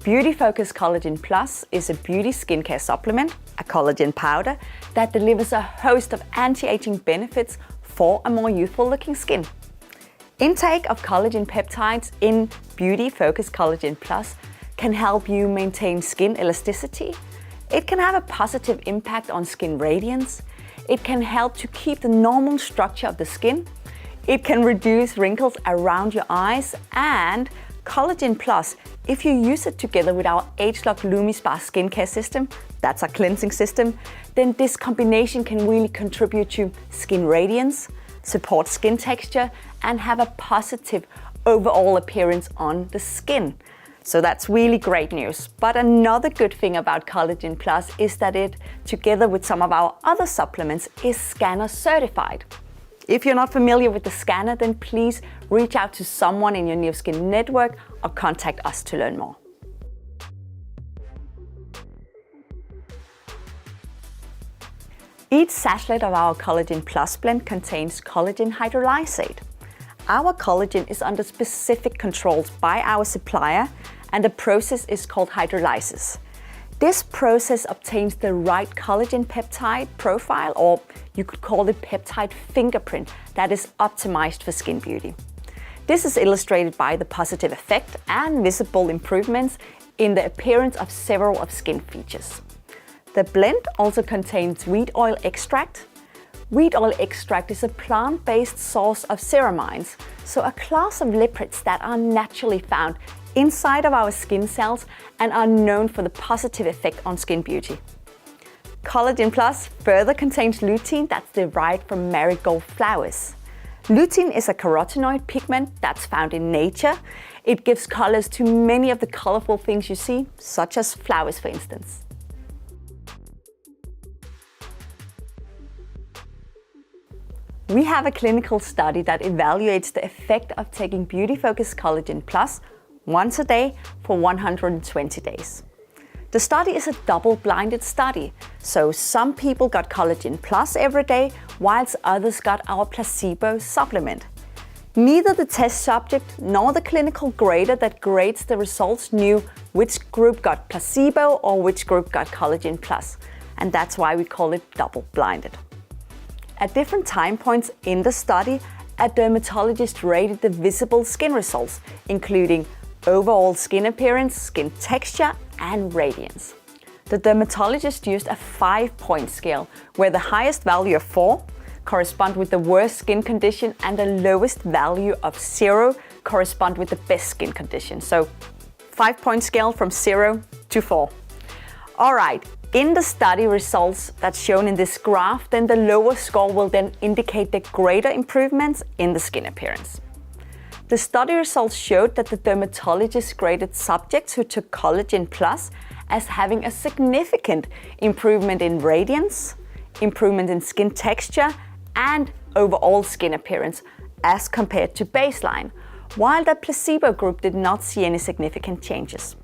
Beauty Focus Collagen Plus is a beauty skincare supplement, a collagen powder that delivers a host of anti-aging benefits for a more youthful looking skin. Intake of collagen peptides in Beauty Focus Collagen Plus can help you maintain skin elasticity. It can have a positive impact on skin radiance. It can help to keep the normal structure of the skin. It can reduce wrinkles around your eyes, and Collagen Plus, if you use it together with our ageLOC LumiSpa skincare system, that's our cleansing system, then this combination can really contribute to skin radiance, support skin texture, and have a positive overall appearance on the skin. So that's really great news. But another good thing about Collagen Plus is that it, together with some of our other supplements, is scanner certified. If you're not familiar with the scanner, then please reach out to someone in your Neoskin network or contact us to learn more. Each sachet of our Collagen Plus blend contains collagen hydrolysate. Our collagen is under specific controls by our supplier, and the process is called hydrolysis. This process obtains the right collagen peptide profile, or you could call it peptide fingerprint, that is optimized for skin beauty. This is illustrated by the positive effect and visible improvements in the appearance of several of skin features. The blend also contains wheat oil extract. Wheat oil extract is a plant-based source of ceramines, so a class of lipids that are naturally found inside of our skin cells and are known for the positive effect on skin beauty. Collagen Plus further contains lutein that's derived from marigold flowers. Lutein is a carotenoid pigment that's found in nature. It gives colors to many of the colorful things you see, such as flowers, for instance. We have a clinical study that evaluates the effect of taking Beauty Focus Collagen Plus once a day for 120 days. The study is a double-blinded study, so some people got Collagen Plus every day, whilst others got our placebo supplement. Neither the test subject nor the clinical grader that grades the results knew which group got placebo or which group got Collagen Plus, and that's why we call it double-blinded. At different time points in the study, a dermatologist rated the visible skin results, including overall skin appearance, skin texture, and radiance. The dermatologist used a 5-point scale, where the highest value of 4 correspond with the worst skin condition and the lowest value of 0 correspond with the best skin condition. So 5-point scale from 0 to 4. All right, in the study results that's shown in this graph, then the lower score will then indicate the greater improvements in the skin appearance. The study results showed that the dermatologist graded subjects who took Collagen Plus as having a significant improvement in radiance, improvement in skin texture, and overall skin appearance as compared to baseline, while the placebo group did not see any significant changes.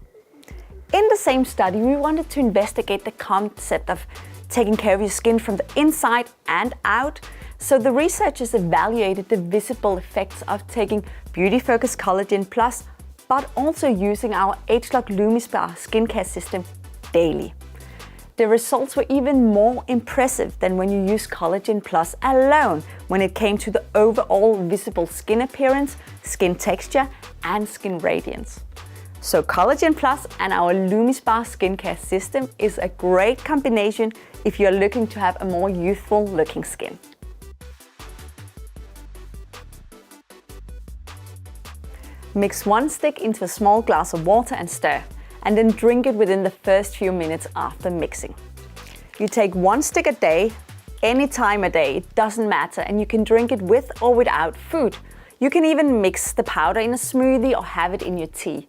In the same study, we wanted to investigate the concept of taking care of your skin from the inside and out. So the researchers evaluated the visible effects of taking Beauty Focus Collagen Plus, but also using our ageLOC LumiSpa skincare system daily. The results were even more impressive than when you use Collagen Plus alone when it came to the overall visible skin appearance, skin texture, and skin radiance. So Collagen Plus and our LumiSpa skincare system is a great combination if you're looking to have a more youthful looking skin. Mix 1 stick into a small glass of water and stir, and then drink it within the first few minutes after mixing. You take 1 stick a day, any time a day, it doesn't matter, and you can drink it with or without food. You can even mix the powder in a smoothie or have it in your tea.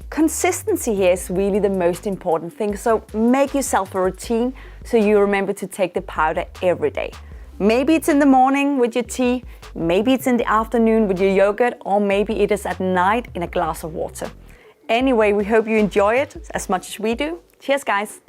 Consistency here is really the most important thing, so make yourself a routine so you remember to take the powder every day. Maybe it's in the morning with your tea, maybe it's in the afternoon with your yogurt, or maybe it is at night in a glass of water. Anyway, we hope you enjoy it as much as we do. Cheers, guys!